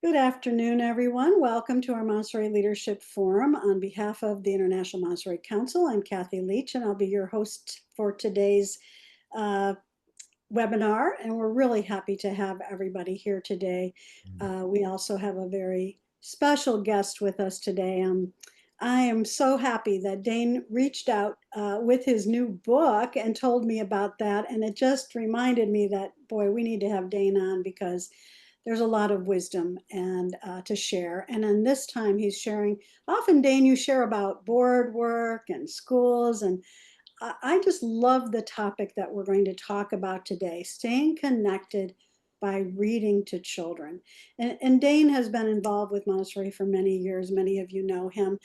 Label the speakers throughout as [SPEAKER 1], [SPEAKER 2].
[SPEAKER 1] Good afternoon, everyone. Welcome to our Montessori Leadership Forum. On behalf of the International Montessori Council, I'm Kathy Leach, and I'll be your host for today's webinar. And we're really happy to have everybody here today. We also have a very special guest with us today. I am so happy that Dane reached out with his new book and told me about that. And it just reminded me that, boy, we need to have Dane on because there's a lot of wisdom and to share. And then this time he's sharing, often Dane, you share about board work and schools. And I just love the topic that we're going to talk about today, staying connected by reading to children. And Dane has been involved with Montessori for many years. Many of you know him.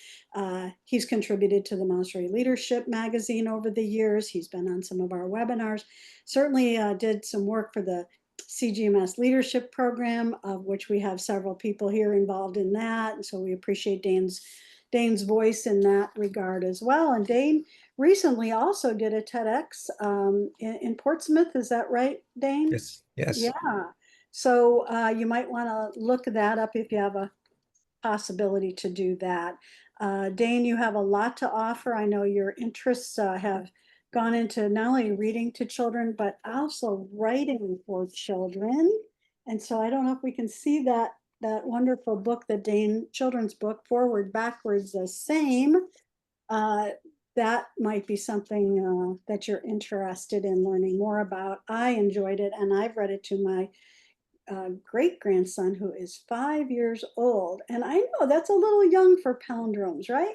[SPEAKER 1] He's contributed to the Montessori Leadership magazine over the years. He's been on some of our webinars, certainly did some work for the CGMS leadership program, of which we have several people here involved in that. And so we appreciate Dane's voice in that regard as well. And Dane recently also did a TEDx in Portsmouth. Is that right, Dane?
[SPEAKER 2] Yes, yes.
[SPEAKER 1] Yeah. So you might want to look that up if you have a possibility to do that. Dane, you have a lot to offer. I know your interests have gone into not only reading to children, but also writing for children. And so I don't know if we can see that wonderful book, the Dane children's book, Forward, Backwards, the Same. That might be something that you're interested in learning more about. I enjoyed it, and I've read it to my great grandson who is 5 years old. And I know that's a little young for palindromes, right?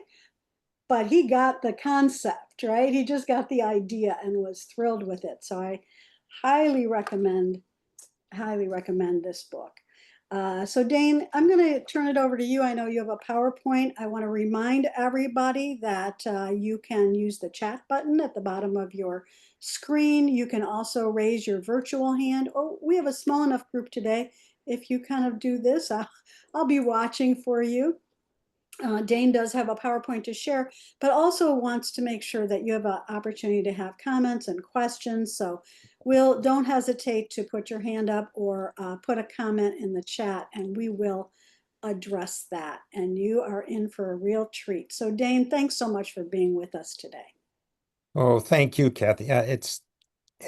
[SPEAKER 1] But he got the concept, right? He just got the idea and was thrilled with it. So I highly recommend, highly recommend this book. So Dane, I'm going to turn it over to you. I know you have a PowerPoint. I want to remind everybody that you can use the chat button at the bottom of your screen. You can also raise your virtual hand, or we have a small enough group today. If you kind of do this, I'll be watching for you. Dane does have a PowerPoint to share, but also wants to make sure that you have an opportunity to have comments and questions. So don't hesitate to put your hand up or put a comment in the chat, and we will address that. And you are in for a real treat. So Dane, thanks so much for being with us today.
[SPEAKER 2] Oh, thank you, Kathy. It's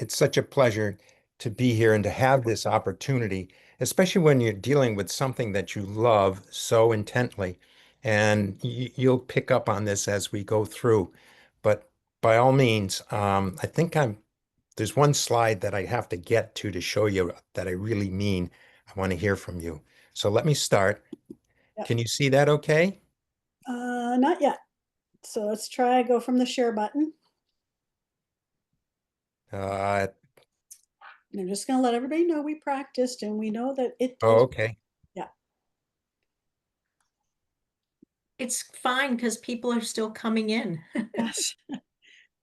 [SPEAKER 2] such a pleasure to be here and to have this opportunity, especially when you're dealing with something that you love so intently. And you'll pick up on this as we go through. But by all means, I think there's one slide that I have to get to show you that I really mean. I want to hear from you. So let me start.
[SPEAKER 1] Yep.
[SPEAKER 2] Can you see that okay?
[SPEAKER 1] Not yet. So let's try go from the share button.
[SPEAKER 2] Uh,
[SPEAKER 1] I'm just going to let everybody know we practiced and we know that it
[SPEAKER 2] oh,
[SPEAKER 1] does.
[SPEAKER 2] okay.
[SPEAKER 1] Yeah.
[SPEAKER 3] It's fine because people are still coming in.
[SPEAKER 1] Yes, that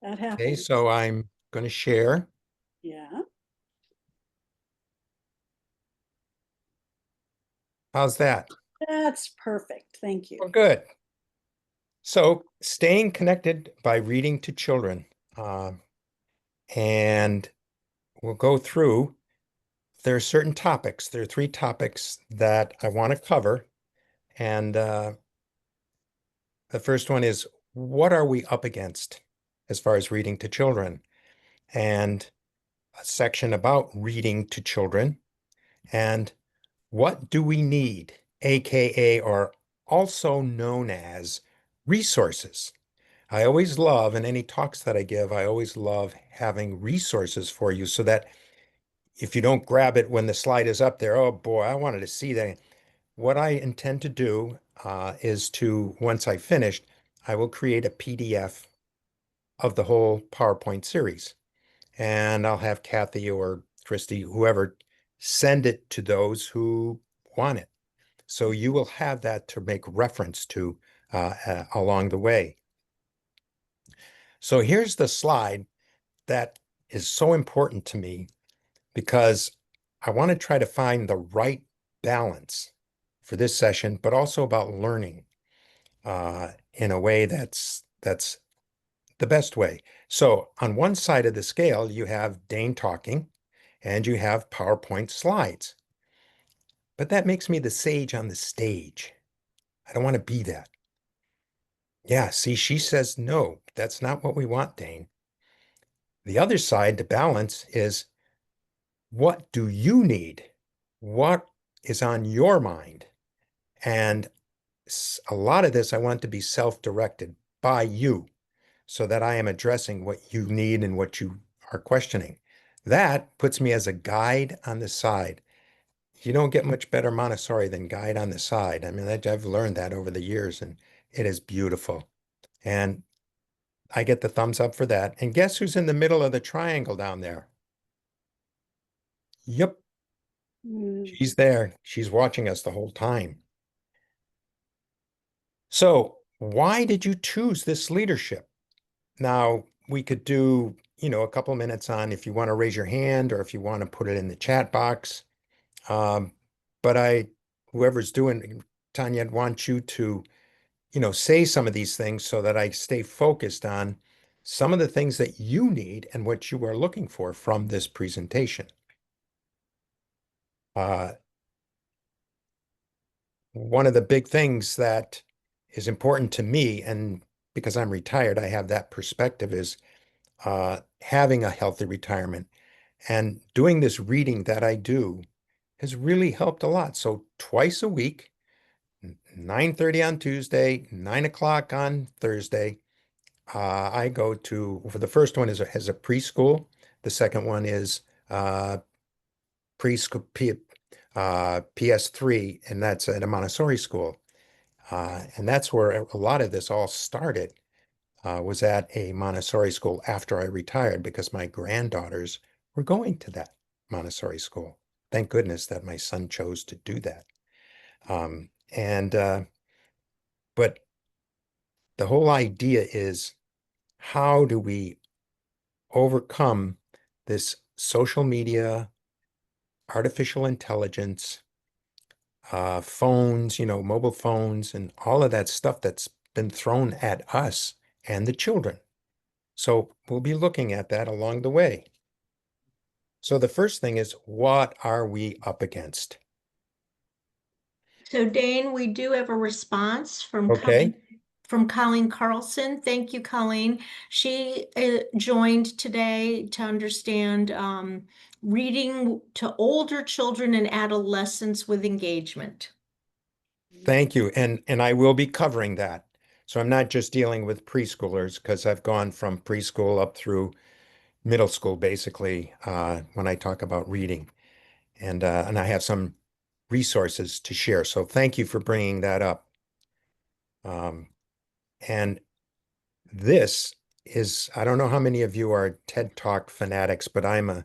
[SPEAKER 2] Okay,
[SPEAKER 1] happens.
[SPEAKER 2] so I'm going to share.
[SPEAKER 1] Yeah.
[SPEAKER 2] How's that?
[SPEAKER 1] That's perfect. Thank you.
[SPEAKER 2] Oh, good. So staying connected by reading to children. And we'll go through, there are certain topics. There are three topics that I want to cover. And the first one is, what are we up against as far as reading to children? And a section about reading to children. And what do we need, AKA, or also known as resources. I always love, in any talks that I give, I always love having resources for you so that if you don't grab it when the slide is up there, oh boy, I wanted to see that. What I intend to do is once I finished, I will create a PDF of the whole PowerPoint series. And I'll have Kathy or Christy, whoever, send it to those who want it. So you will have that to make reference to along the way. So here's the slide that is so important to me because I want to try to find the right balance for this session, but also about learning in a way that's the best way. So on one side of the scale, you have Dane talking and you have PowerPoint slides. but that makes me the sage on the stage. I don't want to be that. Yeah, see, she says, no, that's not what we want, Dane. The other side, the balance is, what do you need? What is on your mind? And a lot of this, I want to be self-directed by you so that I am addressing what you need and what you are questioning. That puts me as a guide on the side. You don't get much better Montessori than guide on the side. I mean, I've learned that over the years, and it is beautiful. And I get the thumbs up for that. And guess who's in the middle of the triangle down there? Yep,
[SPEAKER 1] Mm.
[SPEAKER 2] she's there. She's watching us the whole time. So why did you choose this leadership? Now, we could do, a couple minutes on if you want to raise your hand or if you want to put it in the chat box. Um, but whoever's doing, Tanya, I'd want you to, say some of these things so that I stay focused on some of the things that you need and what you are looking for from this presentation. Uh, One of the big things that is important to me, and because I'm retired, I have that perspective, is having a healthy retirement. And doing this reading that I do has really helped a lot. So twice a week, 9:30 on Tuesday, 9 o'clock on Thursday, I go to, for the first one is a preschool. The second one is preschool PS3, and that's at a Montessori school. And that's where a lot of this all started, was at a Montessori school after I retired because my granddaughters were going to that Montessori school. Thank goodness that my son chose to do that. And but the whole idea is, how do we overcome this social media, artificial intelligence, phones, mobile phones, and all of that stuff that's been thrown at us and the children? So we'll be looking at that along the way. So the first thing is, what are we up against?
[SPEAKER 3] So Dane, we do have a response from
[SPEAKER 2] Okay.
[SPEAKER 3] Colleen Carlson. Thank you, Colleen. She joined today to understand reading to older children and adolescents with engagement.
[SPEAKER 2] Thank you. And I will be covering that. So I'm not just dealing with preschoolers, because I've gone from preschool up through middle school, basically, when I talk about reading. And I have some resources to share. So thank you for bringing that up. And this is, I don't know how many of you are TED Talk fanatics, but I'm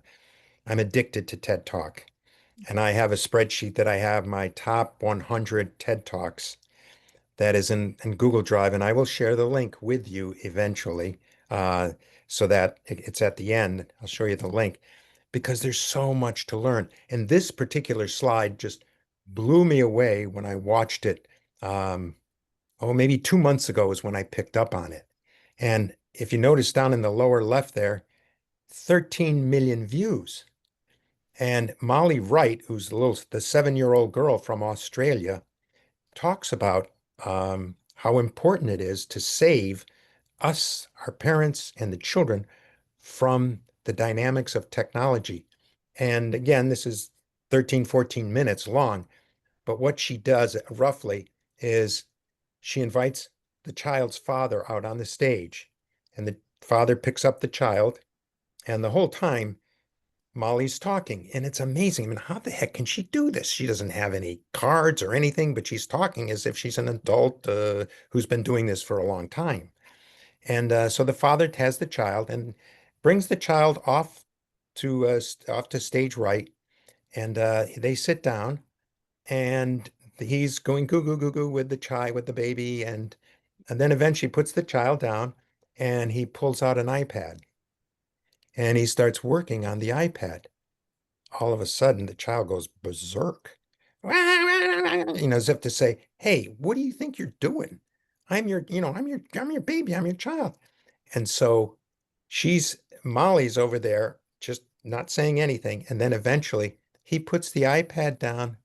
[SPEAKER 2] addicted to TED Talk. And I have a spreadsheet that I have my top 100 TED Talks that is in Google Drive, and I will share the link with you eventually, so that it's at the end. I'll show you the link because there's so much to learn. And this particular slide just blew me away when I watched it. Maybe 2 months ago is when I picked up on it. And if you notice down in the lower left there, 13 million views. And Molly Wright, who's the 7-year-old girl from Australia, talks about how important it is to save us, our parents, and the children from the dynamics of technology. And again, this is 13, 14 minutes long, but what she does roughly is she invites the child's father out on the stage, and the father picks up the child, and the whole time Molly's talking, and it's amazing. I mean, how the heck can she do this? She doesn't have any cards or anything, but she's talking as if she's an adult who's been doing this for a long time. And so the father has the child and brings the child off to stage right, and they sit down, and he's going goo goo goo goo with the baby, and then eventually puts the child down, and he pulls out an iPad, and he starts working on the iPad. All of a sudden the child goes berserk, as if to say, hey, what do you think you're doing? I'm your baby, I'm your child. And so Molly's over there just not saying anything. And then eventually he puts the iPad down,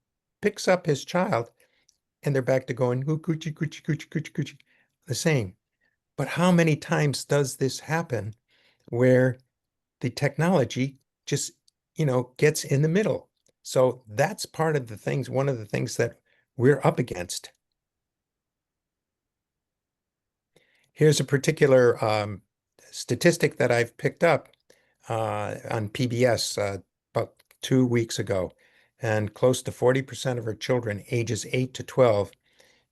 [SPEAKER 2] picks up his child and they're back to going, "Ooh, coochie, coochie, coochie, coochie, coochie," the same. But how many times does this happen where the technology just, gets in the middle? So that's part of the things, one of the things that we're up against. Here's a particular statistic that I've picked up on PBS about 2 weeks ago, and close to 40% of our children ages 8 to 12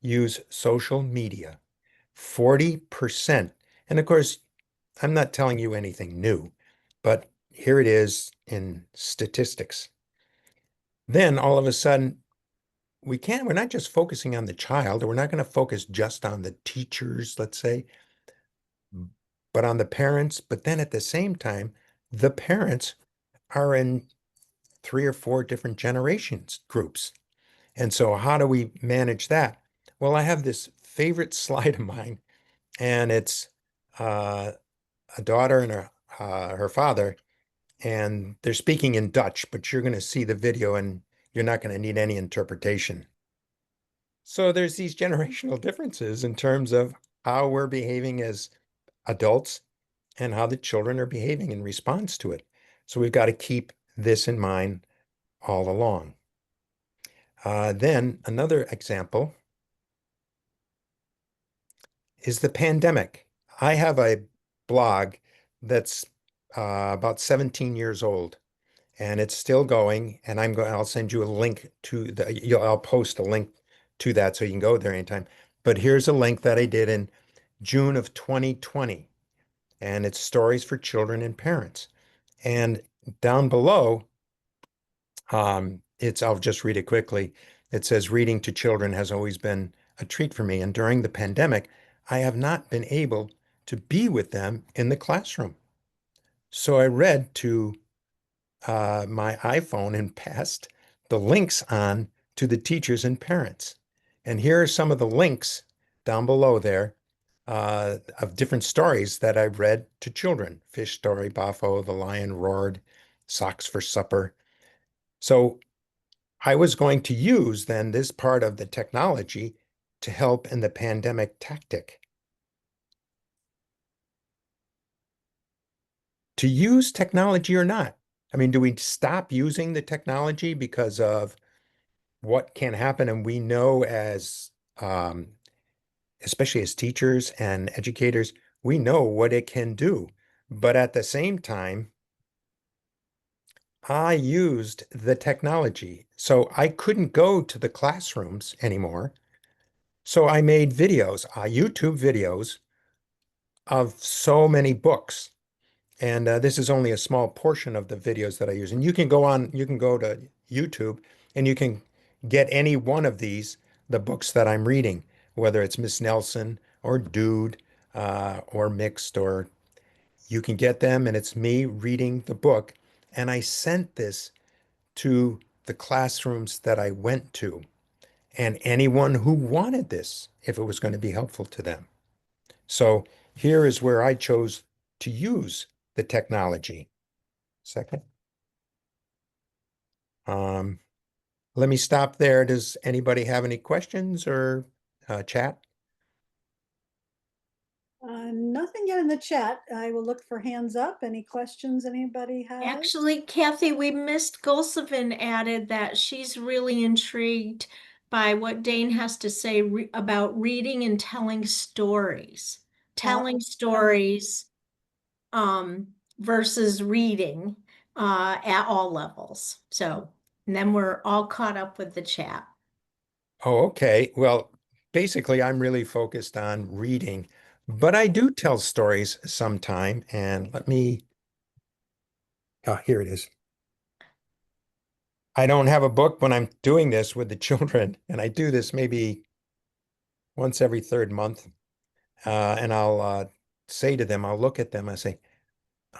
[SPEAKER 2] use social media. 40%. And of course, I'm not telling you anything new, but here it is in statistics. Then all of a sudden, we're not just focusing on the child, or we're not going to focus just on the teachers, let's say, but on the parents. But then at the same time, the parents are in 3 or 4 different generations groups. And so how do we manage that? Well, I have this favorite slide of mine, and it's a daughter and her father, and they're speaking in Dutch, but you're going to see the video and you're not going to need any interpretation. So there's these generational differences in terms of how we're behaving as adults and how the children are behaving in response to it. So we've got to keep this in mind all along. Then another example is the pandemic. I have a blog that's about 17 years old, and it's still going. And I'll send you a link I'll post a link to that so you can go there anytime. But here's a link that I did in June of 2020, and it's stories for children and parents. And down below, I'll just read it quickly. It says, "Reading to children has always been a treat for me. And during the pandemic, I have not been able to be with them in the classroom. So I read to my iPhone and passed the links on to the teachers and parents. And here are some of the links down below there of different stories that I've read to children. Fish story, Bafo, the lion roared, socks for supper." So I was going to use then this part of the technology to help in the pandemic tactic. To use technology or not? I mean, do we stop using the technology because of what can happen? And we know especially as teachers and educators, we know what it can do. But at the same time, I used the technology. So I couldn't go to the classrooms anymore. So I made videos, YouTube videos of so many books. And this is only a small portion of the videos that I use. And you can go to YouTube and you can get any one of the books that I'm reading, whether it's Miss Nelson or Dude or Mixed, or you can get them and it's me reading the book. And I sent this to the classrooms that I went to and anyone who wanted this, if it was going to be helpful to them. So here is where I chose to use the technology. Second. Um, Let me stop there. Does anybody have any questions or chat?
[SPEAKER 1] Nothing yet in the chat. I will look for hands up. Any questions anybody has?
[SPEAKER 3] Actually, Kathy, we missed Gulsevin added that she's really intrigued by what Dane has to say about reading and telling stories. Telling stories versus reading at all levels. So, and then we're all caught up with the chat.
[SPEAKER 2] Oh, okay. Well, basically, I'm really focused on reading, but I do tell stories sometime. And here it is. I don't have a book when I'm doing this with the children, and I do this maybe once every third month. And I'll say to them, I'll look at them, I say,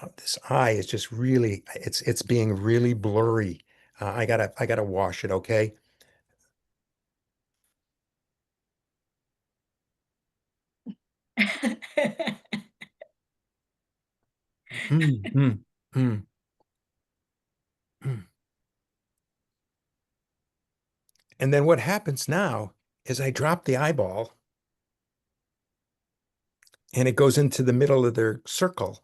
[SPEAKER 2] "Oh, this eye is just really, it's being really blurry. I gotta wash it, okay?" Mm, mm, mm, mm. And then what happens now is I drop the eyeball and it goes into the middle of their circle.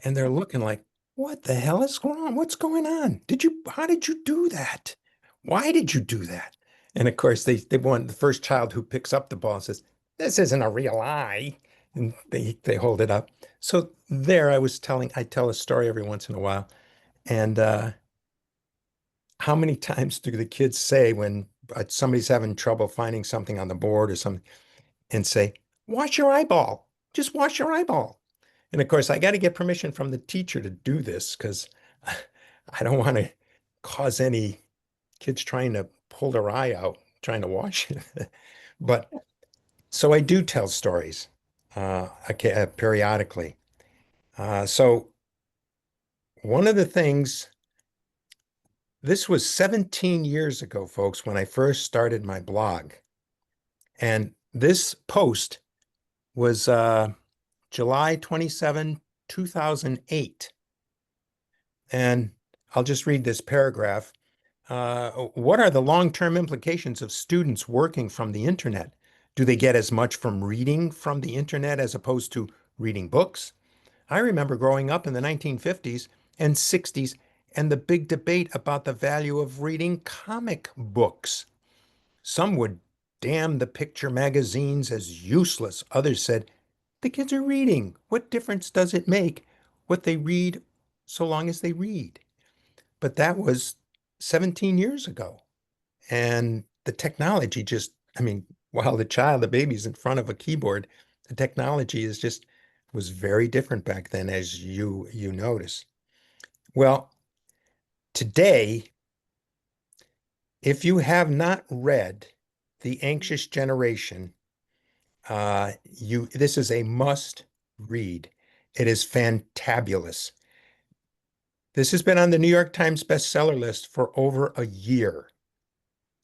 [SPEAKER 2] And they're looking like, what the hell is going on? What's going on? How did you do that? Why did you do that? And of course, they want the first child who picks up the ball and says, this isn't a real eye. And they hold it up. So there I tell a story every once in a while. And how many times do the kids say when somebody's having trouble finding something on the board or something and say, wash your eyeball, just wash your eyeball. And of course, I got to get permission from the teacher to do this because I don't want to cause any kids trying to pull their eye out, trying to wash it. But so I do tell stories periodically. So one of the things, this was 17 years ago, folks, when I first started my blog. And this post was July 27, 2008. And I'll just read this paragraph. What are the long-term implications of students working from the internet? Do they get as much from reading from the internet as opposed to reading books? I remember growing up in the 1950s and 60s and the big debate about the value of reading comic books. Some would damn the picture magazines as useless. Others said, the kids are reading. What difference does it make what they read so long as they read? But that was 17 years ago. And the technology just, I mean, while the baby's in front of a keyboard, the technology was very different back then, as you notice. Well, today, if you have not read The Anxious Generation, this is a must read. It is fantabulous. This has been on the New York Times bestseller list for over a year.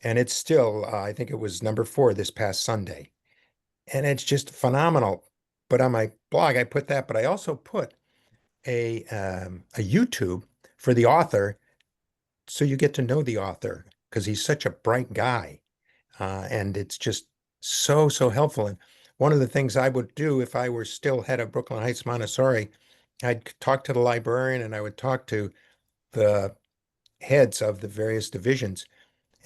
[SPEAKER 2] And it's still, I think it was number 4 this past Sunday. And it's just phenomenal. But on my blog, I put that, but I also put a YouTube for the author. So you get to know the author because he's such a bright guy. And it's just so, so helpful. And one of the things I would do if I were still head of Brooklyn Heights Montessori, I'd talk to the librarian and I would talk to the heads of the various divisions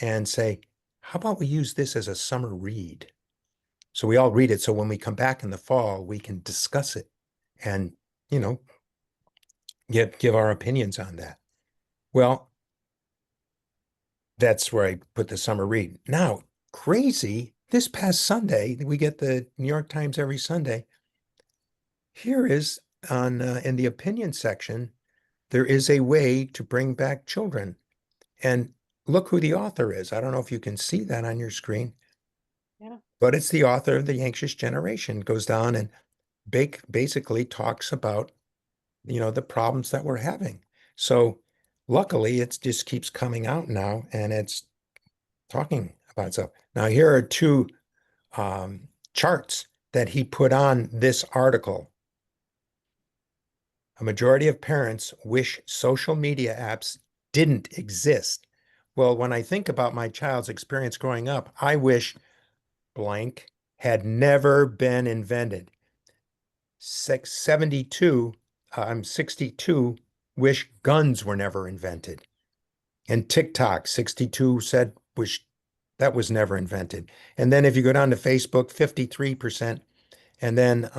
[SPEAKER 2] and say, how about we use this as a summer read? So we all read it. So when we come back in the fall, we can discuss it and, you know, give our opinions on that. Well, that's where I put the summer read. Now, crazy, this past Sunday, we get the New York Times every Sunday. Here is in the opinion section, there is a way to bring back children. And look who the author is. I don't know if you can see that on your screen.
[SPEAKER 1] Yeah.
[SPEAKER 2] But it's the author of The Anxious Generation. Goes down and basically talks about, the problems that we're having. So luckily, it just keeps coming out now and it's talking about itself. Now, here are 2 charts that he put on this article. A majority of parents wish social media apps didn't exist. Well, when I think about my child's experience growing up, I wish blank had never been invented. 62 wish guns were never invented. And TikTok, 62 said wish that was never invented. And then if you go down to Facebook, 53%. And then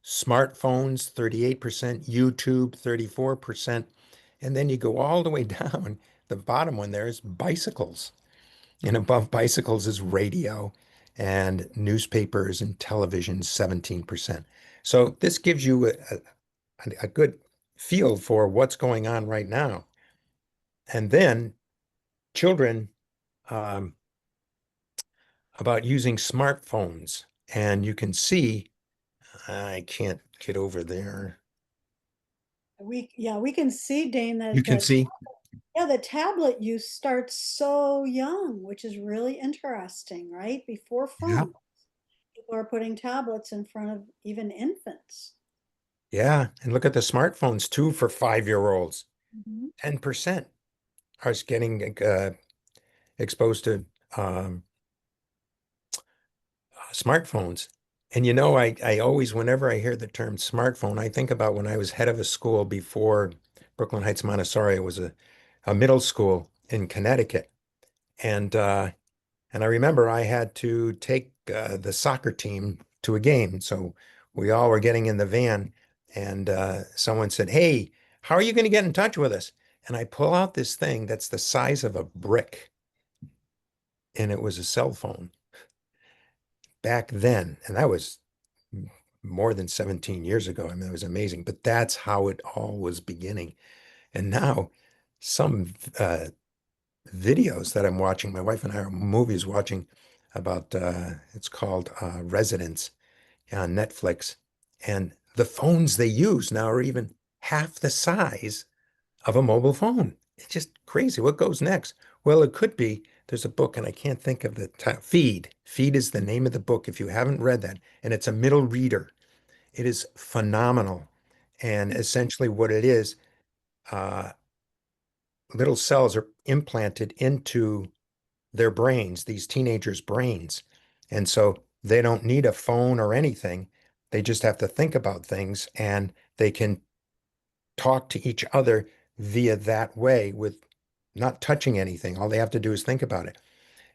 [SPEAKER 2] smartphones, 38%, YouTube, 34%. And then you go all the way down. The bottom one there is bicycles. And above bicycles is radio and newspapers and television, 17%. So this gives you a good feel for what's going on right now. And then children about using smartphones. And you can see, I can't get over there.
[SPEAKER 1] We can see, Dane, that
[SPEAKER 2] You can see,
[SPEAKER 1] the tablet use starts so young, which is really interesting, right? Before
[SPEAKER 2] yeah,
[SPEAKER 1] phones, people are putting tablets in front of even infants.
[SPEAKER 2] yeah. And look at the smartphones too for 5-year-olds.
[SPEAKER 1] Mhm.
[SPEAKER 2] 10% are getting exposed to um, smartphones. And you know, I always, whenever I hear the term smartphone, I think about when I was head of a school before Brooklyn Heights Montessori. It was a middle school in Connecticut. And I remember I had to take the soccer team to a game. So we all were getting in the van, and someone said, "Hey, how are you going to get in touch with us?" And I pull out this thing that's the size of a brick, and it was a cell phone back then. And that was more than 17 years ago. I mean, it was amazing, but that's how it all was beginning. And now some videos that I'm watching, my wife and I are movies watching about, it's called Residence on Netflix. And the phones they use now are even half the size of a mobile phone. It's just crazy. What goes next? Well, it could be, there's a book and I can't think of the title. Feed. Feed is the name of the book if you haven't read that. And it's a middle reader. It is phenomenal. And essentially what it is, uh, little cells are implanted into their brains, these teenagers' brains. And so they don't need a phone or anything. They just have to think about things and they can talk to each other via that way with not touching anything. All they have to do is think about it.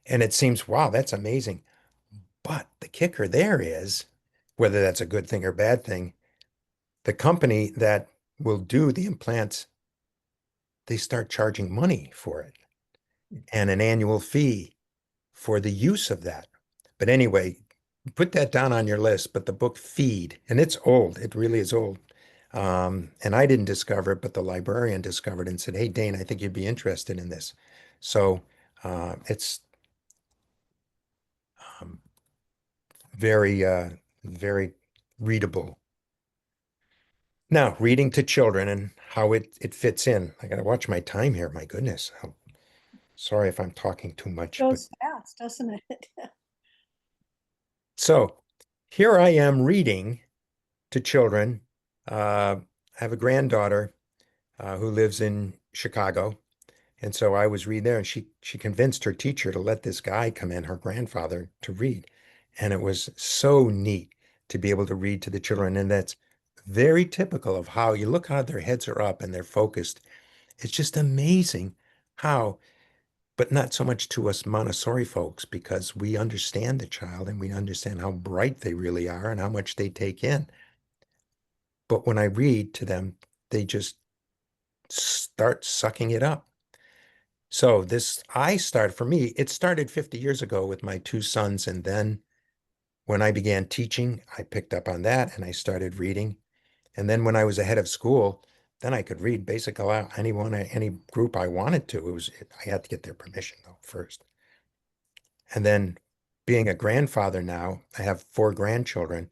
[SPEAKER 2] And it seems, wow, that's amazing. But the kicker there is, whether that's a good thing or bad thing, the company that will do the implants, they start charging money for it and an annual fee for the use of that. But anyway, put that down on your list. But the book Feed, and it's old, it really is old. And I didn't discover it, but the librarian discovered it and said, "Hey, Dane, I think you'd be interested in this." So it's um, very readable. Now, reading to children and how it fits in. I got to watch my time here. My goodness. Sorry if I'm talking too much, but
[SPEAKER 1] Goes fast, doesn't it?
[SPEAKER 2] so here I am reading to children. I have a granddaughter who lives in Chicago. And so I was reading there, and she convinced her teacher to let this guy come in, her grandfather, to read. And it was so neat to be able to read to the children. And that's very typical of how you look how their heads are up and they're focused. It's just amazing how, but not so much to us Montessori folks, because we understand the child and we understand how bright they really are and how much they take in. But when I read to them, they just start sucking it up. So for me, it started 50 years ago with my two sons. And then when I began teaching, I picked up on that and I started reading. And then when I was a head of school, then I could read basically any group I wanted to. I had to get their permission though first. And then being a grandfather now, I have 4 grandchildren.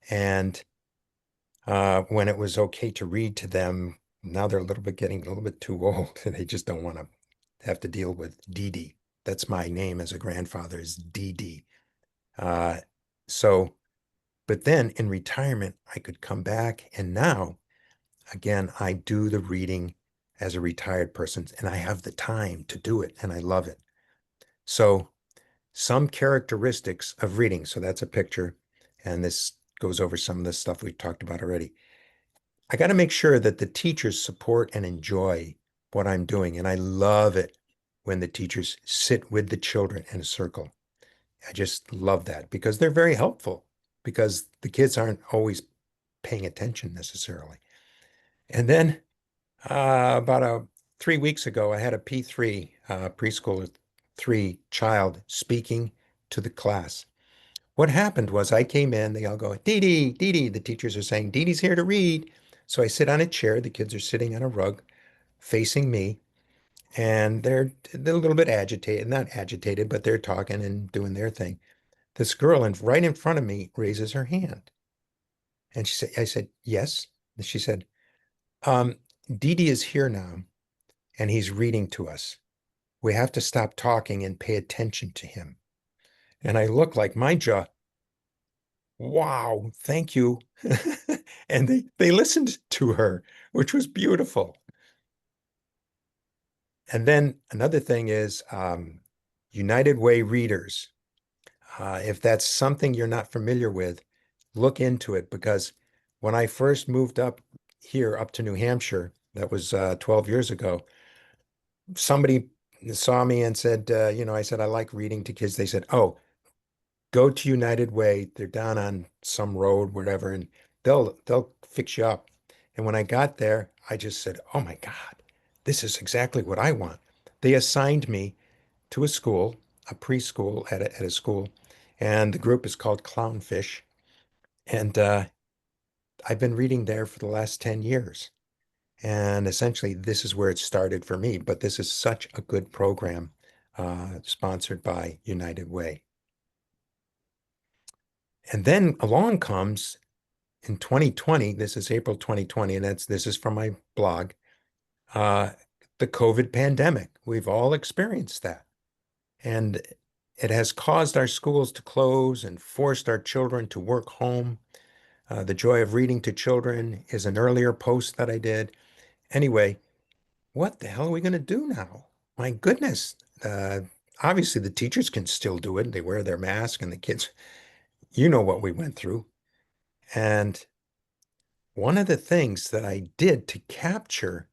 [SPEAKER 2] And when it was okay to read to them, now they're getting a little bit too old and they just don't want to have to deal with Dee Dee. That's my name as a grandfather, is Dee Dee. Uh, so, but then in retirement, I could come back, and now, again, I do the reading as a retired person, and I have the time to do it, and I love it. So, some characteristics of reading. So that's a picture, and this goes over some of the stuff we talked about already. I got to make sure that the teachers support and enjoy what I'm doing, and I love it when the teachers sit with the children in a circle. I just love that because they're very helpful because the kids aren't always paying attention necessarily. And then about 3 weeks ago, I had a P3 preschool 3 child speaking to the class. What happened was I came in, they all go, "Dee Dee, Dee Dee." The teachers are saying, "Dee Dee's here to read." So I sit on a chair. The kids are sitting on a rug facing me. And they're a little bit agitated, not agitated, but they're talking and doing their thing. This girl right in front of me raises her hand. And I said, "Yes." And she said, "Dee Dee is here now, and he's reading to us. We have to stop talking and pay attention to him." And I look like my jaw, wow, thank you. And they listened to her, which was beautiful. And then another thing is, United Way readers. If that's something you're not familiar with, look into it, because when I first moved up here, up to New Hampshire, that was 12 years ago, somebody saw me and said, I said, I like reading to kids. They said, oh, go to United Way. They're down on some road, whatever, and they'll fix you up. And when I got there, I just said, oh my God, this is exactly what I want. They assigned me to a school, a preschool at a school, and the group is called Clownfish. And I've been reading there for the last 10 years. And essentially, this is where it started for me. But this is such a good program, sponsored by United Way. And then along comes in 2020, this is April 2020, and this is from my blog, uh, the COVID pandemic. We've all experienced that. And it has caused our schools to close and forced our children to work home. The Joy of Reading to Children is an earlier post that I did. Anyway, what the hell are we going to do now? My goodness. Obviously, the teachers can still do it. They wear their mask, and the kids, you know what we went through. And one of the things that I did to capture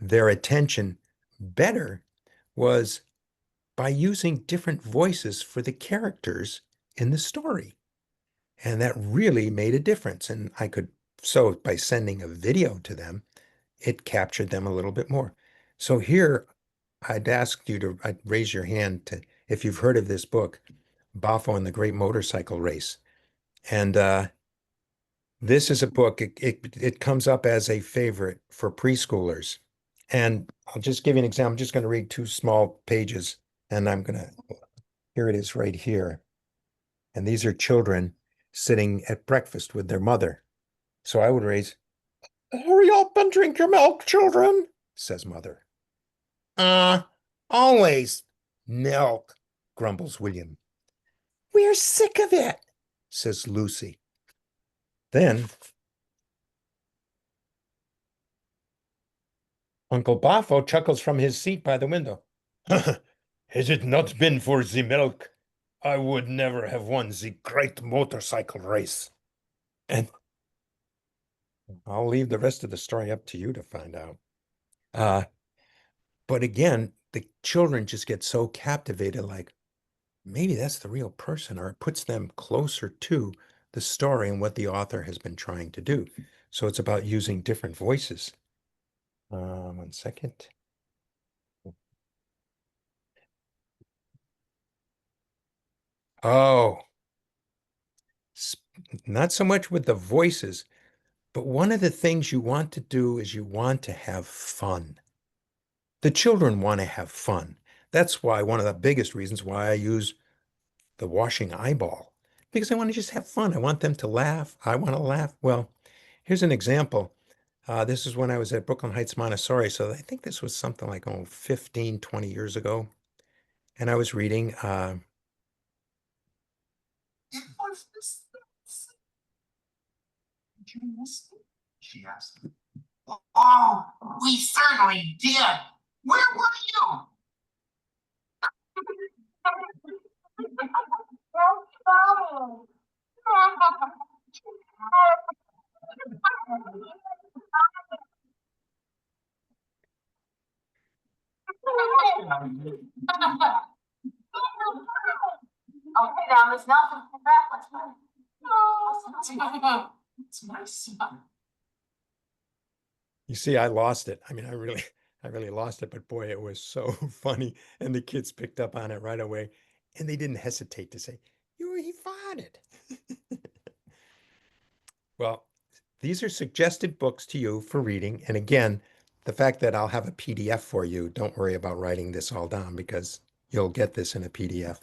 [SPEAKER 2] their attention better was by using different voices for the characters in the story. And that really made a difference. And so by sending a video to them, it captured them a little bit more. So here, I'd raise your hand if you've heard of this book, Boffo and the Great Motorcycle Race. And this is a book, it comes up as a favorite for preschoolers. And I'll just give you an example. I'm just going to read 2 small pages, and here it is right here. And these are children sitting at breakfast with their mother. So I would raise, hurry up and drink your milk, children, says mother. Always milk, grumbles William. We're sick of it, says Lucy. Then Uncle Boffo chuckles from his seat by the window. Had it not been for the milk, I would never have won the great motorcycle race. And I'll leave the rest of the story up to you to find out. But again, the children just get so captivated, like, maybe that's the real person, or it puts them closer to the story and what the author has been trying to do. So it's about using different voices. 1 second. Oh, not so much with the voices, but one of the things you want to do is you want to have fun. The children want to have fun. That's why one of the biggest reasons why I use the washing eyeball, because I want to just have fun. I want them to laugh. I want to laugh. Well, here's an example. This is when I was at Brooklyn Heights Montessori. So I think this was something like 15, 20 years ago. And I was reading. It was this. Did you miss it? She asked. Oh, we certainly did. Where were you? Okay, now there's nothing for breakfast. It's my son. You see, I lost it. I mean, I really lost it, but boy, it was so funny. And the kids picked up on it right away. And they didn't hesitate to say, he farted. Well, these are suggested books to you for reading. And again, the fact that I'll have a PDF for you, don't worry about writing this all down, because you'll get this in a PDF.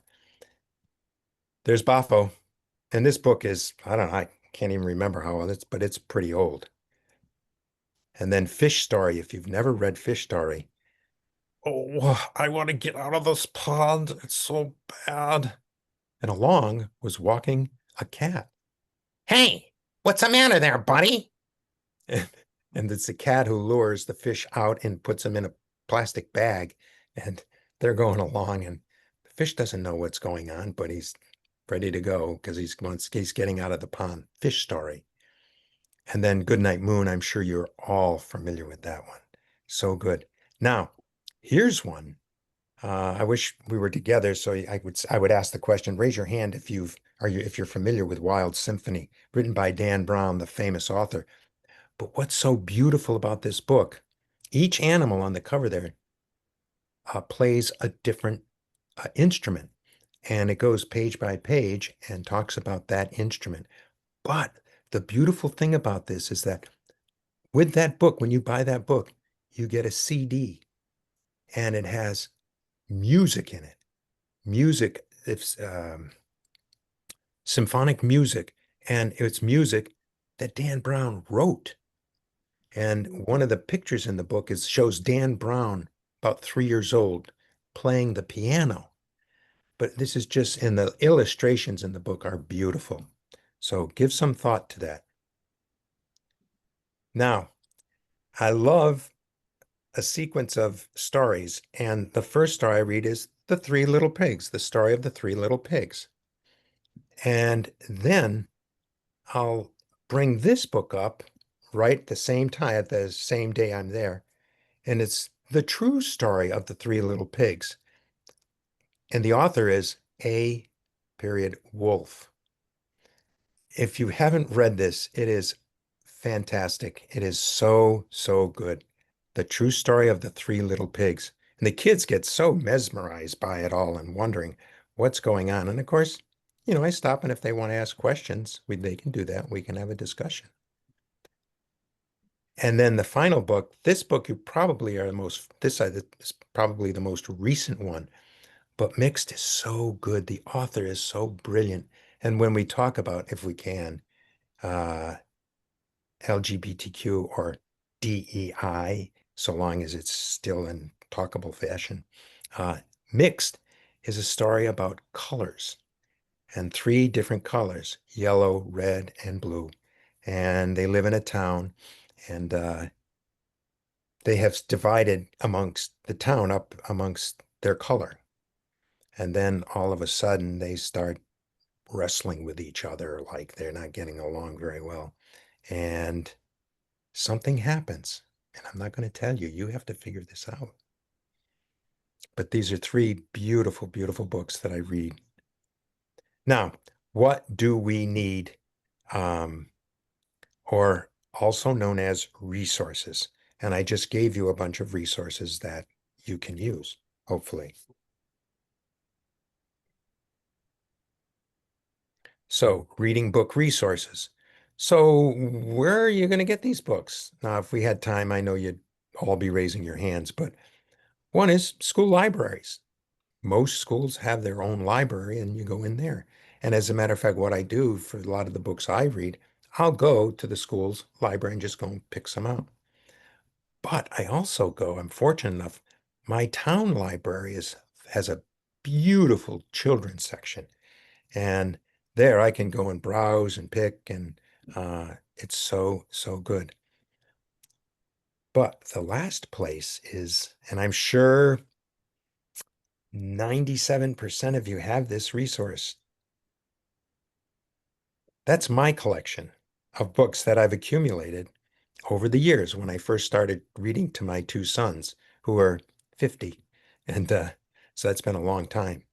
[SPEAKER 2] There's Boffo. And this book is, I don't know, I can't even remember how old it's, but it's pretty old. And then Fish Story, if you've never read Fish Story. Oh, I want to get out of this pond. It's so bad. And along was walking a cat. Hey, what's the matter there, buddy? And it's the cat who lures the fish out and puts them in a plastic bag. And they're going along, and the Fish doesn't know what's going on, but he's ready to go because he's getting out of the pond. Fish story. And then Goodnight Moon, I'm sure you're all familiar with that one. So good. Now, here's one. I wish we were together, so I would ask the question. Raise your hand if you're familiar with Wild Symphony, written by Dan Brown, the famous author. But what's so beautiful about this book? Each animal on the cover there plays a different instrument, and it goes page by page and talks about that instrument. But the beautiful thing about this is that with that book, when you buy that book, you get a CD, and it has music in it. Music, it's symphonic music, and it's music that Dan Brown wrote. And one of the pictures in the book shows Dan Brown, about 3 years old, playing the piano. But this is just, and the illustrations in the book are beautiful. So give some thought to that. Now, I love a sequence of stories, and the first story I read is The Three Little Pigs, the story of the three little pigs. And then I'll bring this book up right at the same time, at the same day I'm there. And it's the true story of the three little pigs. And the author is A. Wolf. If you haven't read this, it is fantastic. It is so, so good. The true story of the three little pigs. And the kids get so mesmerized by it all and wondering what's going on. And of course, I stop, and if they want to ask questions, they can do that. We can have a discussion. And then the final book, this book you probably are this is probably the most recent one, but Mixed is so good. The author is so brilliant. And when we talk about, if we can, LGBTQ or DEI, so long as it's still in talkable fashion, Mixed is a story about colors, and 3 different colors, yellow, red, and blue. And they live in a town, and they have divided amongst the town up amongst their color. And then all of a sudden they start wrestling with each other like they're not getting along very well. And something happens. And I'm not going to tell you. You have to figure this out. But these are 3 beautiful, beautiful books that I read. Now, what do we need? Or also known as resources. And I just gave you a bunch of resources that you can use, hopefully. So, reading book resources. So, where are you going to get these books? Now, if we had time, I know you'd all be raising your hands, but one is school libraries. Most schools have their own library, and you go in there. And as a matter of fact, what I do for a lot of the books I read, I'll go to the school's library and just go and pick some out. But I also I'm fortunate enough, my town library has a beautiful children's section. And there I can go and browse and pick, and it's so, so good. But the last place is, and I'm sure 97% of you have this resource. That's my collection of books that I've accumulated over the years when I first started reading to my 2 sons who are 50. And so that's been a long time.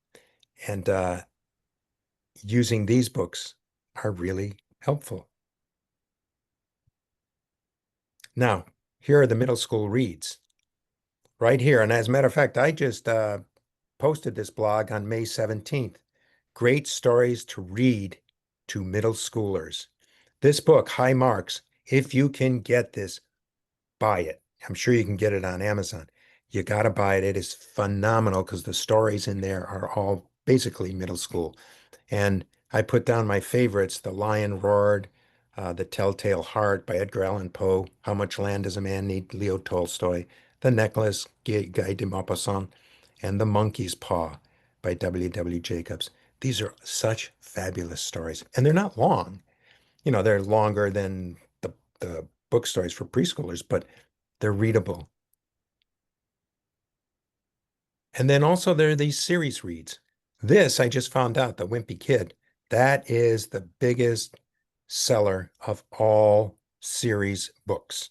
[SPEAKER 2] And using these books are really helpful. Now, here are the middle school reads right here. And as a matter of fact, I just posted this blog on May 17th. Great stories to read to middle schoolers. This book, High Marks, if you can get this, buy it. I'm sure you can get it on Amazon. You got to buy it. It is phenomenal because the stories in there are all basically middle school. And I put down my favorites, The Lion Roared, The Telltale Heart by Edgar Allan Poe, How Much Land Does a Man Need, Leo Tolstoy, The Necklace, Guy de Maupassant, and The Monkey's Paw by W.W. Jacobs. These are such fabulous stories. And they're not long. They're longer than the book stories for preschoolers, but they're readable. And then also there are these series reads. This, I just found out, the Wimpy Kid, that is the biggest seller of all series books.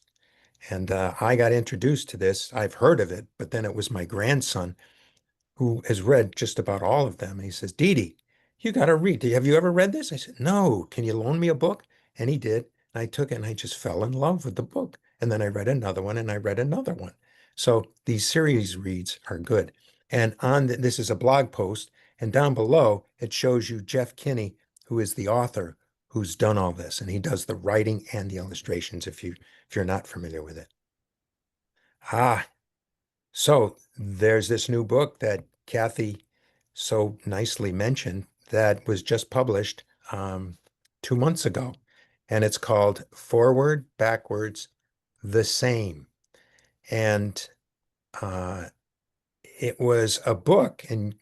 [SPEAKER 2] And I got introduced to this. I've heard of it, but then it was my grandson who has read just about all of them. And he says, Dee Dee, you got to read. Have you ever read this? I said, no. Can you loan me a book? And he did. And I took it and I just fell in love with the book. And then I read another one and I read another one. So these series reads are good. And this is a blog post. And down below, it shows you Jeff Kinney, who is the author who's done all this. And he does the writing and the illustrations if you're not familiar with it. So there's this new book that Kathy so nicely mentioned that was just published 2 months ago, and it's called Forward, Backwards, the Same. And it was a book, and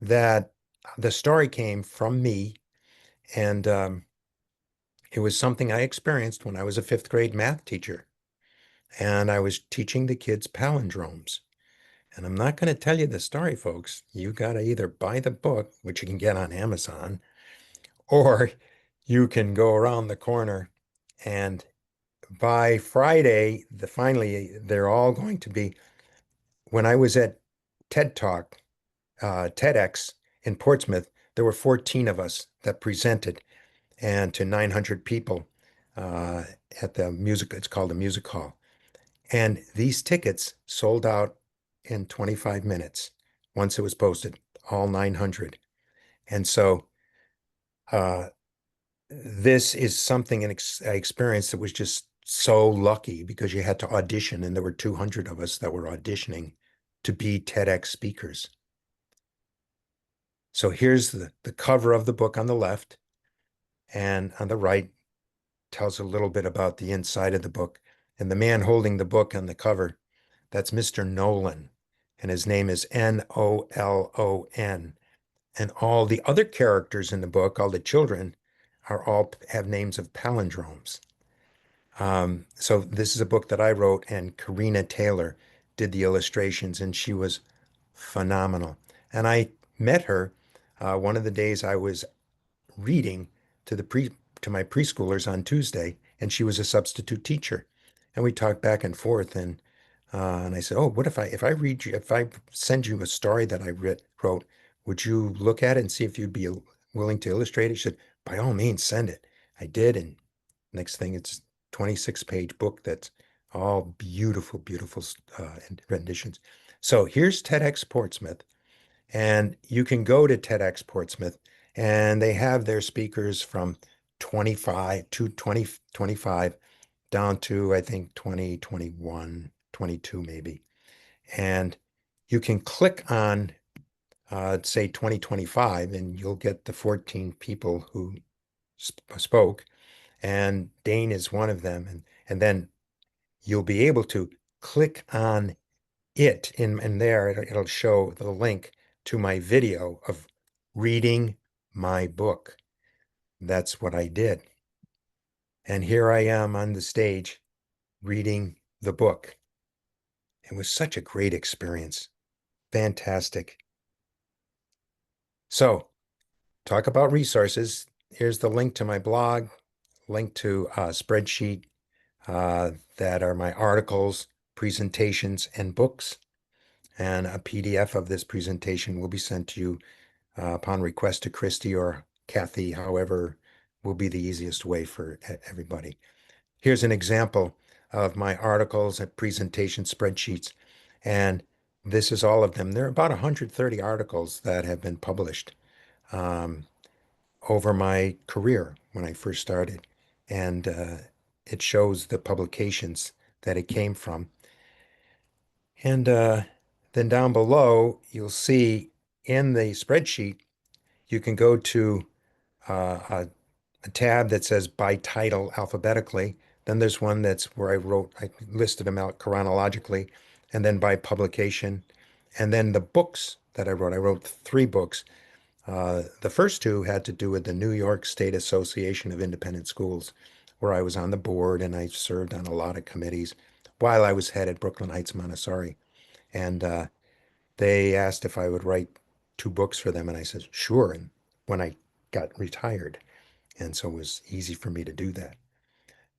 [SPEAKER 2] that the story came from me, and it was something I experienced when I was a fifth grade math teacher, and I was teaching the kids palindromes. And I'm not going to tell you the story, folks. You got to either buy the book, which you can get on Amazon, or you can go around the corner and by Friday, finally, they're all going to be. When I was at TED Talk, TEDx in Portsmouth, there were 14 of us that presented and to 900 people at the music. It's called the music hall. And these tickets sold out in 25 minutes once it was posted, all 900. And so this is something, an experience that was just so lucky because you had to audition, and there were 200 of us that were auditioning to be TEDx speakers. So here's the cover of the book on the left, and on the right tells a little bit about the inside of the book. And the man holding the book on the cover, that's Mr. Nolan, and his name is Nolan. And all the other characters in the book, all the children, all have names of palindromes. So this is a book that I wrote, and Karina Taylor did the illustrations, and she was phenomenal. And I met her one of the days I was reading to to my preschoolers on Tuesday, and she was a substitute teacher. And we talked back and forth, and I said, "Oh, what if if I send you a story that I wrote, would you look at it and see if you'd be willing to illustrate it?" She said, "By all means, send it." I did, and next thing, it's 26-page book that's all beautiful, beautiful renditions. So here's TEDx Portsmouth, and you can go to TEDx Portsmouth, and they have their speakers from 25 to 2025 down to, I think, 2021, 22 maybe. And you can click on, say, 2025, and you'll get the 14 people who spoke. And Dane is one of them. And then you'll be able to click on it in there. It'll show the link to my video of reading my book. That's what I did. And here I am on the stage reading the book. It was such a great experience. Fantastic. So, talk about resources. Here's the link to my blog, link to a spreadsheet that are my articles, presentations, and books. And a PDF of this presentation will be sent to you upon request to Christy or Kathy, however will be the easiest way for everybody. Here's an example of my articles and presentation spreadsheets. And this is all of them. There are about 130 articles that have been published over my career when I first started. And it shows the publications that it came from. And then down below, you'll see in the spreadsheet, you can go to a tab that says by title alphabetically. Then there's one that's where I listed them out chronologically, and then by publication. And then the books that I wrote 3 books. The first 2 had to do with the New York State Association of Independent Schools, where I was on the board and I served on a lot of committees while I was head at Brooklyn Heights Montessori. And they asked if I would write 2 books for them? And I said, sure. And when I got retired, and so it was easy for me to do that.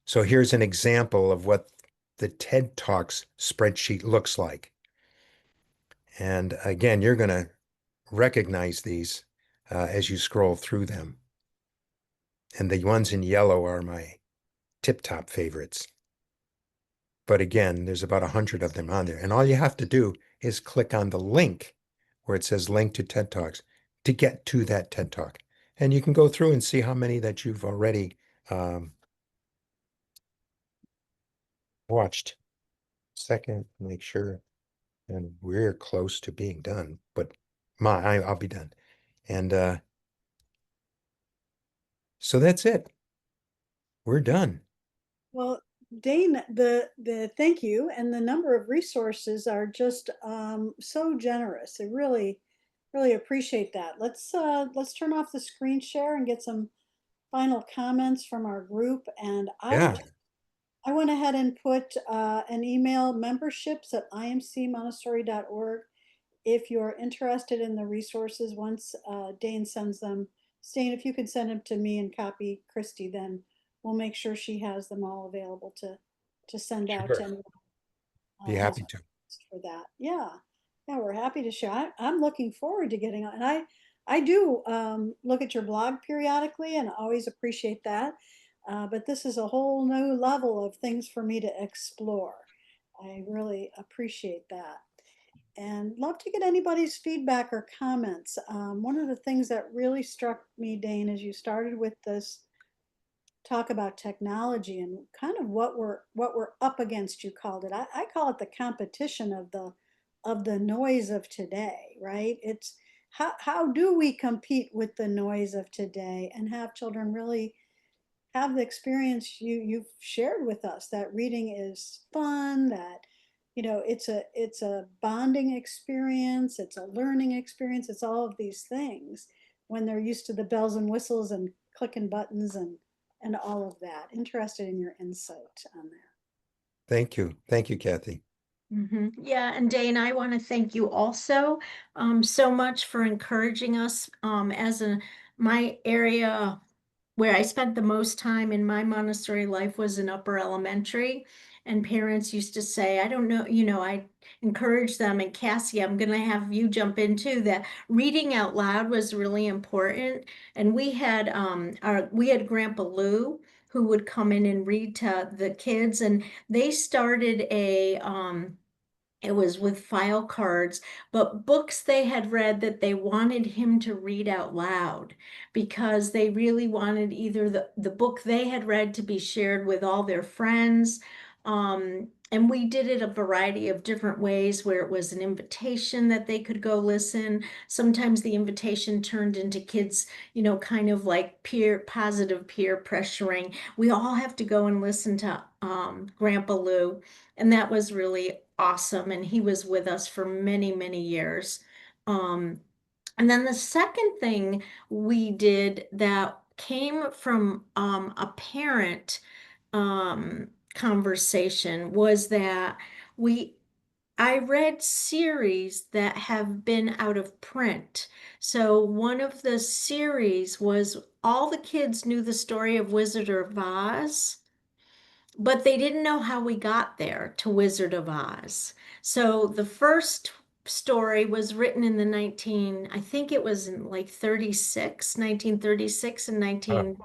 [SPEAKER 2] So here's an example of what the TED Talks spreadsheet looks like. And again, you're going to recognize these as you scroll through them. And the ones in yellow are my tip-top favorites. But again, there's about 100 of them on there. And all you have to do is click on the link where it says link to TED Talks to get to that TED Talk. And you can go through and see how many that you've already watched. Second, make sure. And we're close to being done, but I'll be done. And so that's it. We're done.
[SPEAKER 1] Well, Dane, the thank you and the number of resources are just so generous. I really appreciate that. Let's turn off the screen share and get some final comments from our group. And
[SPEAKER 2] Yeah,
[SPEAKER 1] I went ahead and put an email, memberships@imcmontessori.org. If you're interested in the resources, once Dane sends them, Dane, if you could send them to me and copy Christy, then we'll make sure she has them all available to send out to
[SPEAKER 2] sure.
[SPEAKER 1] anyone
[SPEAKER 2] Be
[SPEAKER 1] has
[SPEAKER 2] happy to.
[SPEAKER 1] request for that. Yeah, yeah, we're happy to share. I'm looking forward to getting on, and I do look at your blog periodically, and always appreciate that. But this is a whole new level of things for me to explore. I really appreciate that and love to get anybody's feedback or comments. One of the things that really struck me, Dane, as you started with this talk about technology and kind of what we're up against, you called it. I call it the competition of the noise of today, right? It's how do we compete with the noise of today and have children really have the experience you've shared with us, that reading is fun, that it's a bonding experience, it's a learning experience, it's all of these things when they're used to the bells and whistles and clicking buttons and all of that. Interested in your insight on that.
[SPEAKER 2] Thank you. Thank you, Kathy.
[SPEAKER 3] Yeah, and Dane, I want to thank you also so much for encouraging us my area where I spent the most time in my Montessori life was in upper elementary. And parents used to say, I don't know, I encouraged them, and Cassie, I'm going to have you jump into that. Reading out loud was really important. And we had Grandpa Lou who would come in and read to the kids, and they started it was with file cards, but books they had read that they wanted him to read out loud because they really wanted either the book they had read to be shared with all their friends. And we did it a variety of different ways where it was an invitation that they could go listen. Sometimes the invitation turned into kids, kind of like positive peer pressuring. We all have to go and listen to Grandpa Lou. And that was really awesome. And he was with us for many, many years. Um, and then the second thing we did that came from a parent conversation was that we I read series that have been out of print. So one of the series was all the kids knew the story of Wizard of Oz, but they didn't know how we got there to Wizard of Oz. So the first story was written in the I think it was in like 1936 and
[SPEAKER 2] Huh.
[SPEAKER 3] 19.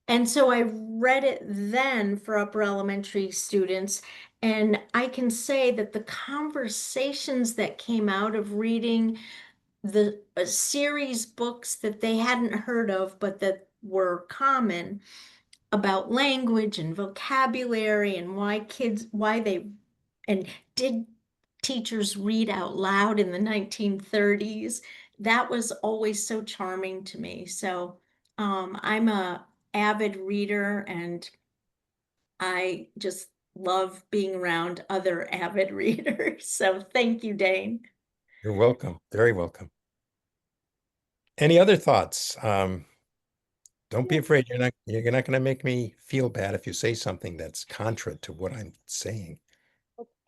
[SPEAKER 3] And so I read it then for upper elementary students. And I can say that the conversations that came out of reading the series books that they hadn't heard of, but that were common, about language and vocabulary and and did teachers read out loud in the 1930s. That was always so charming to me. So I'm a avid reader, and I just love being around other avid readers. So thank you, Dane.
[SPEAKER 2] You're welcome. Very welcome. Any other thoughts? Don't be afraid. You're not going to make me feel bad if you say something that's contra to what I'm saying.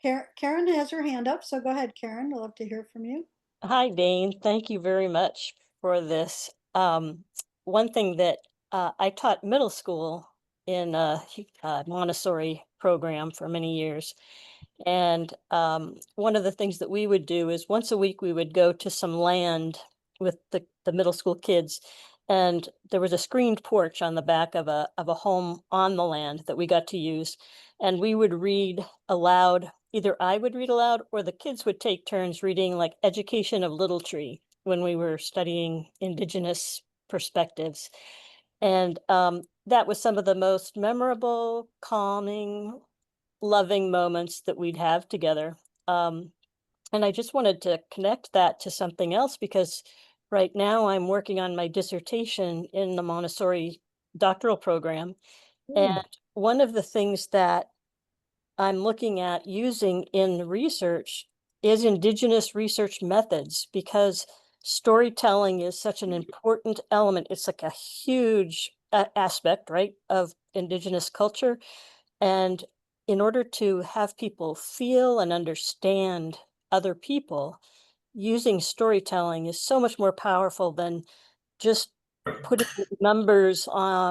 [SPEAKER 1] Karen has her hand up, so go ahead, Karen. I'd love to hear from you.
[SPEAKER 4] Hi, Dane. Thank you very much for this. One thing that I taught middle school in a Montessori program for many years. And one of the things that we would do is once a week we would go to some land with the middle school kids. And there was a screened porch on the back of a home on the land that we got to use. And we would read aloud. Either I would read aloud or the kids would take turns reading like Education of Little Tree when we were studying Indigenous perspectives. And that was some of the most memorable, calming, loving moments that we'd have together. And I just wanted to connect that to something else because right now I'm working on my dissertation in the Montessori doctoral program. And one of the things that I'm looking at using in research is Indigenous research methods because storytelling is such an important element. It's like a huge aspect, right, of Indigenous culture. And in order to have people feel and understand other people, using storytelling is so much more powerful than just putting numbers,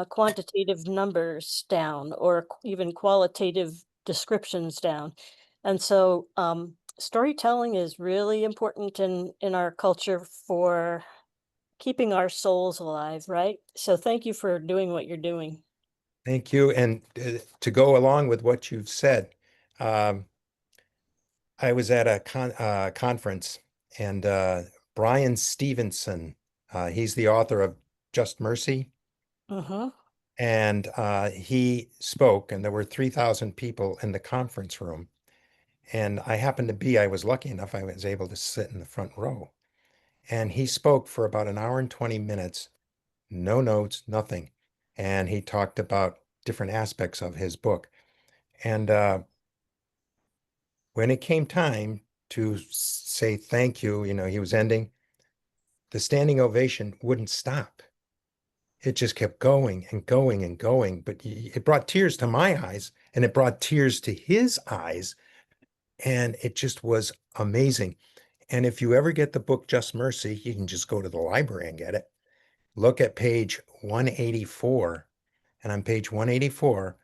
[SPEAKER 4] quantitative numbers down or even qualitative descriptions down. And so storytelling is really important in our culture for keeping our souls alive, right? So thank you for doing what you're doing.
[SPEAKER 2] Thank you. And to go along with what you've said, um, I was at a conference and Brian Stevenson, he's the author of Just Mercy.
[SPEAKER 4] Uh-huh.
[SPEAKER 2] And he spoke, and there were 3,000 people in the conference room. And I was lucky enough, I was able to sit in the front row. And he spoke for about an hour and 20 minutes, no notes, nothing. And he talked about different aspects of his book. And when it came time to say thank you, he was ending, the standing ovation wouldn't stop. It just kept going and going and going. But it brought tears to my eyes and it brought tears to his eyes. And it just was amazing. And if you ever get the book Just Mercy, you can just go to the library and get it. Look at page 184. And on page 184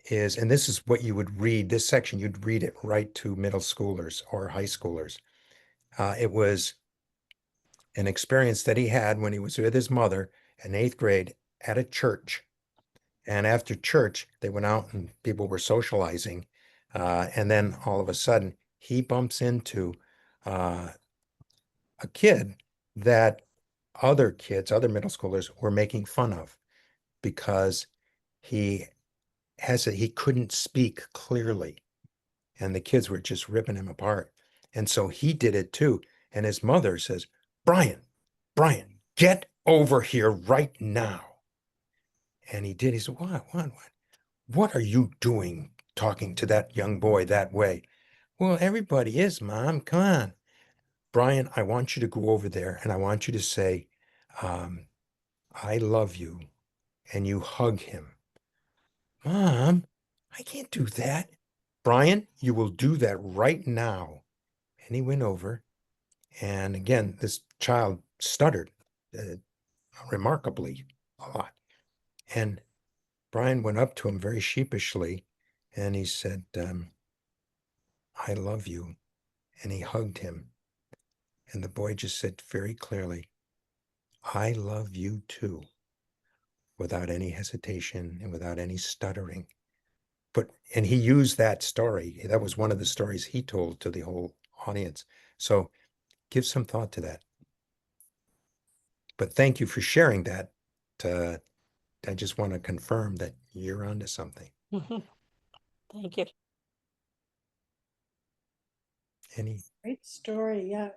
[SPEAKER 2] and this is what you would read, this section, you'd read it right to middle schoolers or high schoolers. It was an experience that he had when he was with his mother in 8th grade at a church. And after church, they went out and people were socializing. And then all of a sudden, he bumps into a kid that other kids, other middle schoolers were making fun of because he he couldn't speak clearly. And the kids were just ripping him apart. And so he did it too. And his mother says, Brian, get over here right now. And he did. He said, what are you doing talking to that young boy that way? Well, everybody is, Mom. Come on. Brian, I want you to go over there and I want you to say, I love you. And you hug him. Mom, I can't do that. Brian, you will do that right now. And he went over. And again, this child stuttered remarkably a lot. And Brian went up to him very sheepishly and he said, I love you. And he hugged him. And the boy just said very clearly, I love you too, without any hesitation and without any stuttering. And he used that story. That was one of the stories he told to the whole audience. So give some thought to that. But thank you for sharing that. I just want to confirm that you're onto something.
[SPEAKER 4] Thank you.
[SPEAKER 2] Any?
[SPEAKER 1] Great story, yeah.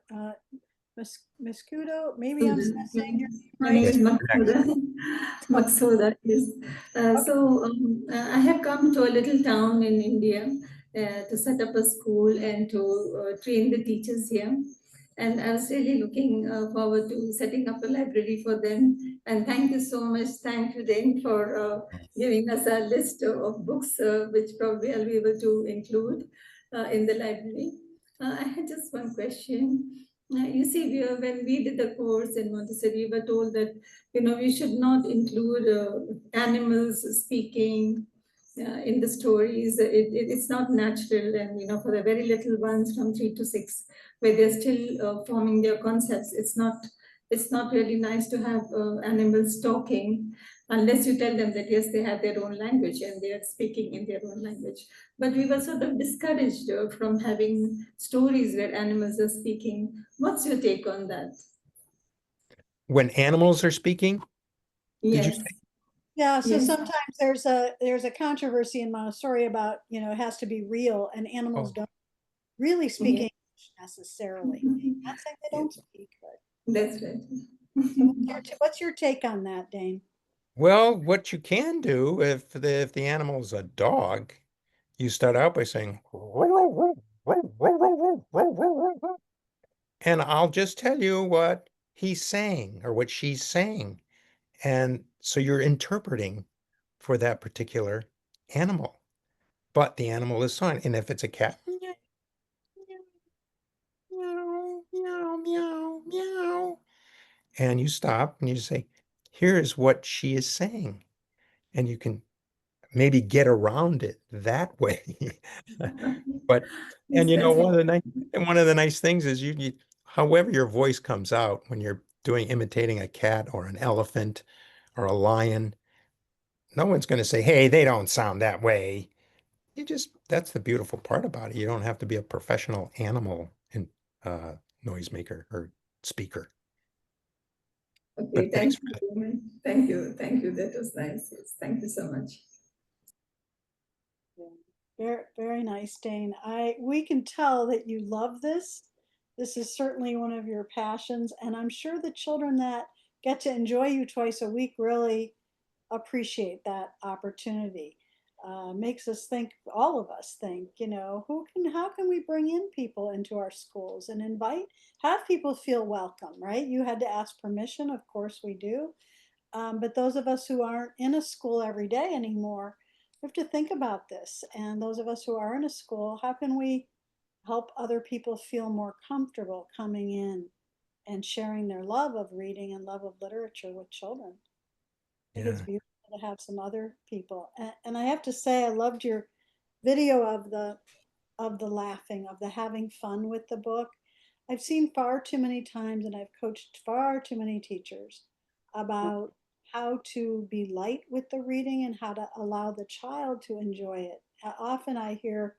[SPEAKER 1] Miss Kudo, maybe I'm saying your name
[SPEAKER 5] My name
[SPEAKER 1] right.
[SPEAKER 5] is Maksuda. Maksuda, yes. I have come to a little town in India to set up a school and to train the teachers here. And I was really looking forward to setting up a library for them. And thank you so much. Thank you, Dane, for giving us a list of books, which probably I'll be able to include in the library. I had just one question. You see, when we did the course in Montessori, we were told that, we should not include animals speaking in the stories. It's not natural. And, for the very little ones from 3 to 6, where they're still forming their concepts, it's not really nice to have animals talking unless you tell them that, yes, they have their own language and they are speaking in their own language. But we were sort of discouraged from having stories where animals are speaking. What's your take on that?
[SPEAKER 2] When animals are speaking, did you
[SPEAKER 5] Yes,
[SPEAKER 2] say?
[SPEAKER 1] Yeah, so
[SPEAKER 5] yes.
[SPEAKER 1] sometimes there's a controversy in Montessori about, it has to be real, and animals
[SPEAKER 2] Oh.
[SPEAKER 1] don't really speak
[SPEAKER 5] Yeah.
[SPEAKER 1] English necessarily. Not saying they don't speak, but
[SPEAKER 5] That's right.
[SPEAKER 1] what's your take on that, Dane?
[SPEAKER 2] Well, what you can do if the animal's a dog, you start out by saying, and I'll just tell you what he's saying or what she's saying. And so you're interpreting for that particular animal, but the animal is fine. And if it's a cat, meow, meow, meow, meow, meow. And you stop and you say, here's what she is saying. And you can maybe get around it that way. But
[SPEAKER 5] Yes, that's
[SPEAKER 2] one of the nice things is you however your voice comes out when you're imitating a cat or an elephant or a lion, no one's going to say, hey, they don't sound that way. That's the beautiful part about it. You don't have to be a professional animal and noisemaker or speaker.
[SPEAKER 5] okay.
[SPEAKER 2] But thanks
[SPEAKER 5] Thank
[SPEAKER 2] for that.
[SPEAKER 5] you. Thank you. Thank you. That was nice. Yes, thank you so much.
[SPEAKER 1] Very, very nice, Dane. We can tell that you love this. This is certainly one of your passions, and I'm sure the children that get to enjoy you twice a week really appreciate that opportunity. Makes us think, all of us think, how can we bring in people into our schools and have people feel welcome, right? You had to ask permission, of course we do. But those of us who aren't in a school every day anymore, we have to think about this. And those of us who are in a school, how can we help other people feel more comfortable coming in and sharing their love of reading and love of literature with children? I think it's
[SPEAKER 2] Yeah.
[SPEAKER 1] beautiful to have some other people. And I have to say, I loved your video of the laughing, of the having fun with the book. I've seen far too many times, and I've coached far too many teachers about how to be light with the reading and how to allow the child to enjoy it. Often I hear,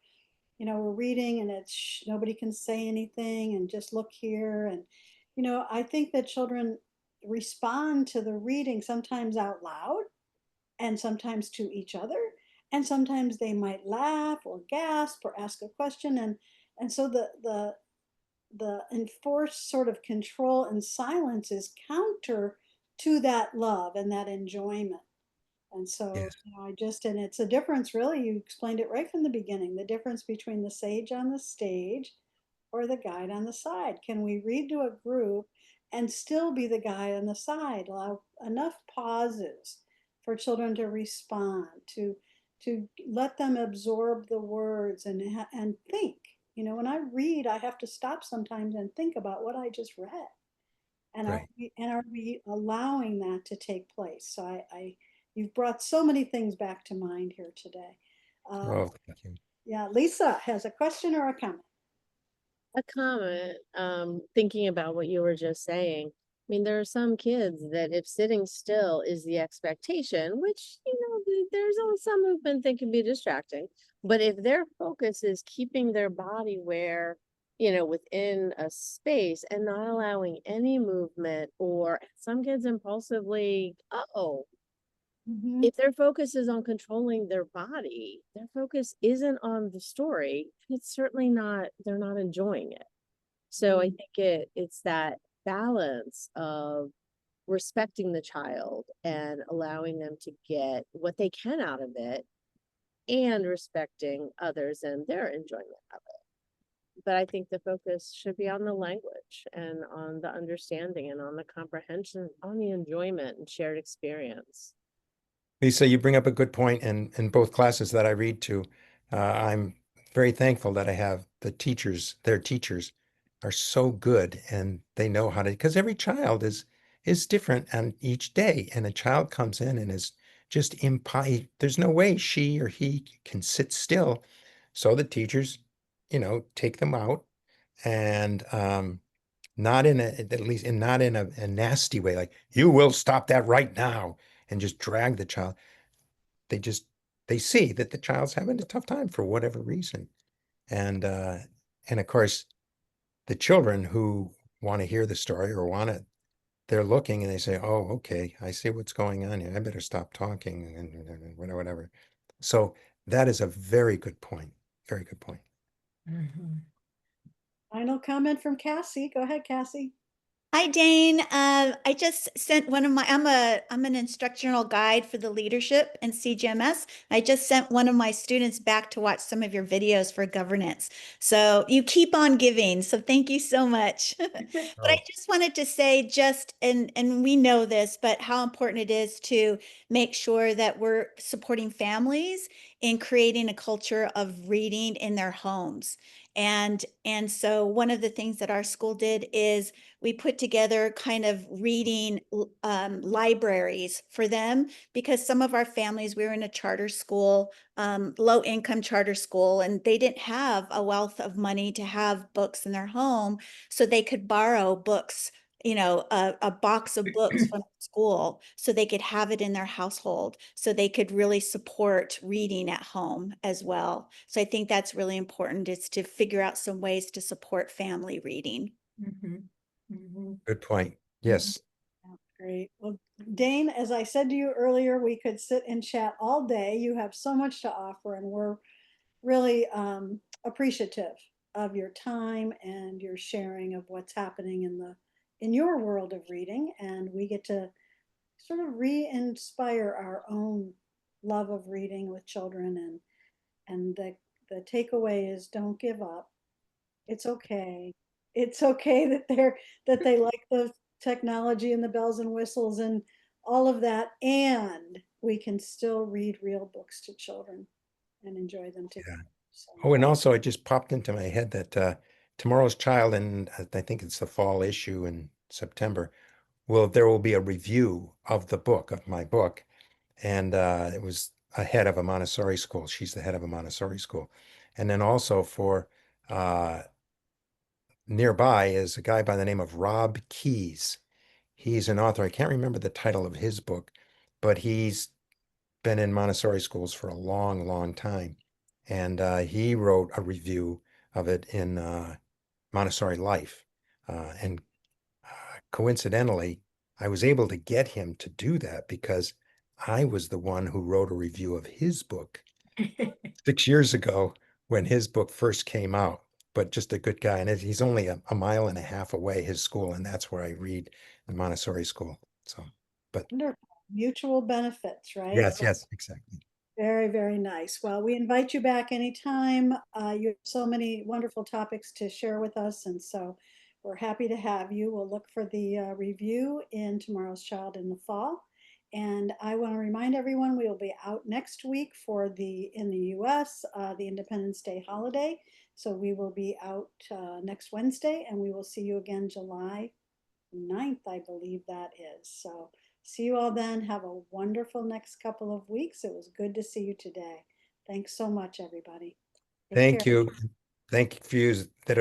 [SPEAKER 1] we're reading and it's nobody can say anything and just look here. And, I think that children respond to the reading sometimes out loud and sometimes to each other. And sometimes they might laugh or gasp or ask a question. And so the enforced sort of control and silence is counter to that love and that enjoyment. And so,
[SPEAKER 2] Yes.
[SPEAKER 1] and it's a difference, really. You explained it right from the beginning, the difference between the sage on the stage or the guide on the side. Can we read to a group and still be the guide on the side? Allow enough pauses for children to respond, to let them absorb the words and think. When I read, I have to stop sometimes and think about what I just read. And
[SPEAKER 2] Right.
[SPEAKER 1] are we allowing that to take place? So you've brought so many things back to mind here today.
[SPEAKER 2] Oh, thank you.
[SPEAKER 1] Yeah, Lisa has a question or a comment.
[SPEAKER 6] A comment, thinking about what you were just saying. I mean, there are some kids that if sitting still is the expectation, which, there's always some movement that can be distracting. But if their focus is keeping their body where, within a space and not allowing any movement, or some kids impulsively, if their focus is on controlling their body, their focus isn't on the story, it's certainly not, they're not enjoying it. So I think it's that balance of respecting the child and allowing them to get what they can out of it and respecting others and their enjoyment of it. But I think the focus should be on the language and on the understanding and on the comprehension, on the enjoyment and shared experience.
[SPEAKER 2] Lisa, you bring up a good point. And in both classes that I read to, I'm very thankful that I have their teachers are so good, and they know how to, because every child is different on each day, and a child comes in and is just there's no way she or he can sit still. So the teachers, take them out, and not in not in a nasty way, like, you will stop that right now, and just drag the child. They see that the child's having a tough time for whatever reason. And of course, the children who want to hear the story or they're looking and they say, oh, okay, I see what's going on here. I better stop talking and whatever. So that is a very good point. Very good point.
[SPEAKER 3] Mhm.
[SPEAKER 1] Final comment from Cassie. Go ahead, Cassie.
[SPEAKER 7] Hi, Dane. I just sent I'm an instructional guide for the leadership and CGMS. I just sent one of my students back to watch some of your videos for governance. So you keep on giving. So thank you so much. But I
[SPEAKER 2] Oh.
[SPEAKER 7] just wanted to say and we know this, but how important it is to make sure that we're supporting families in creating a culture of reading in their homes. And so one of the things that our school did is we put together kind of reading libraries for them, because some of our families, we were in a charter school, low income charter school, and they didn't have a wealth of money to have books in their home. So they could borrow books, a box of books from school so they could have it in their household, so they could really support reading at home as well. So I think that's really important, is to figure out some ways to support family reading.
[SPEAKER 3] Mhm. Mhm.
[SPEAKER 2] Good point. Yes.
[SPEAKER 1] Yeah, great. Well, Dane, as I said to you earlier, we could sit and chat all day. You have so much to offer, and we're really appreciative of your time and your sharing of what's happening in your world of reading. And we get to sort of re-inspire our own love of reading with children. And the takeaway is, don't give up. It's okay. It's okay that they like the technology and the bells and whistles and all of that, and we can still read real books to children and enjoy them together. So,
[SPEAKER 2] Oh, and also it just popped into my head that Tomorrow's Child, and I think it's the fall issue in September, there will be a review of my book. And it was a head of a Montessori school. She's the head of a Montessori school. And then also for nearby is a guy by the name of Rob Keyes. He's an author. I can't remember the title of his book, but he's been in Montessori schools for a long, long time. And he wrote a review of it in Montessori Life. And coincidentally, I was able to get him to do that because I was the one who wrote a review of his book 6 years ago when his book first came out. But just a good guy. And he's only a mile and a half away, his school, and that's where I read, the Montessori school. So, but
[SPEAKER 1] wonderful. Mutual benefits, right?
[SPEAKER 2] yes, exactly.
[SPEAKER 1] Very, very nice. Well, we invite you back anytime. You have so many wonderful topics to share with us, and so we're happy to have you. We'll look for the review in Tomorrow's Child in the fall. And I want to remind everyone we will be out next week for in the US, the Independence Day holiday. So we will be out next Wednesday, and we will see you again July 9th, I believe that is. So see you all then. Have a wonderful next couple of weeks. It was good to see you today. Thanks so much, everybody. Take
[SPEAKER 2] Thank
[SPEAKER 1] care.
[SPEAKER 2] you. Thank you for you that are